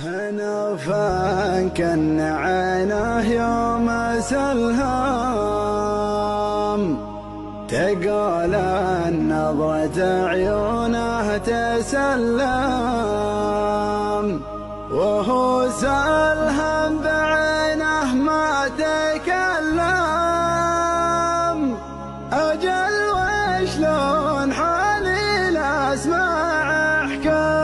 هنا فانك عينه يوم سلهام، تقول نظرة عيونه تسلم، وهو سلهم بعينه ما تكلم. أجل وشلون حالي لأسمع حكاه،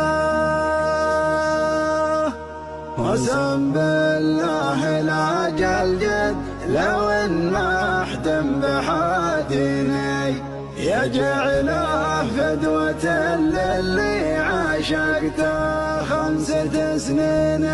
وسم بالله الأجل جد لو ان ما احتم بحاديني، يجعله فدوة للي عاشقته 5 سنين.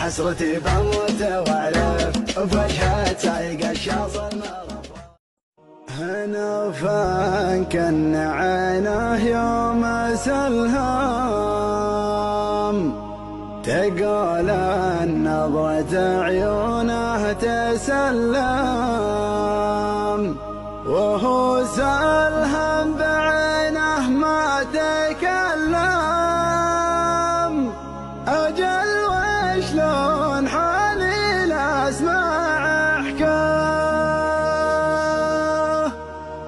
حسرتي بموت واعرف بوجهه سايق الشاص المرض. هنا فانك عينه يوم سلهام، تقول نظرة عيونه تسلم، وهو سلهم بعينه ما تكلم. أجل وشلون حالي لأسمع حكاه،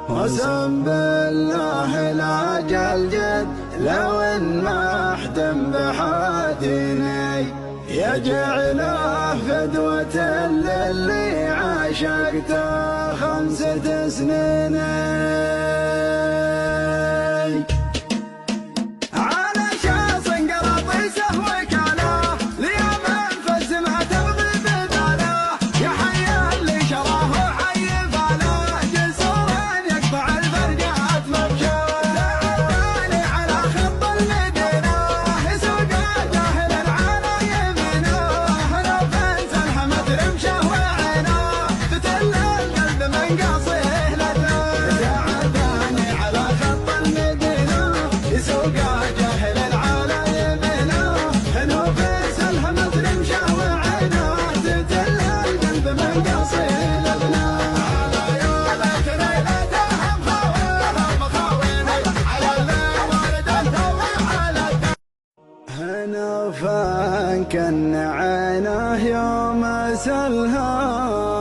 وسم بالله الأجل جد لو ان ما احتم بحاديني، يجعله فدوة للي عاشقته 5 سنين. هنا فانك عينه يوم سلهام،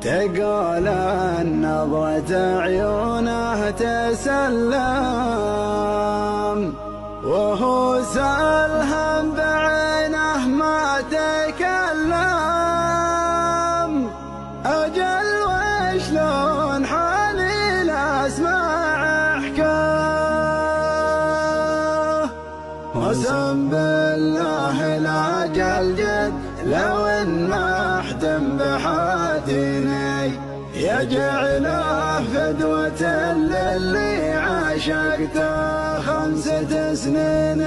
تقول نظرة عيونه تسلم، وهو سلهم بعينه ما تكلم. أجل وشلون حالي لأسمع حكاه، وسم بالله الأجل جد لو ان ما احتم بحاديني، يجعله فدوة للي عاشقته 5 سنين.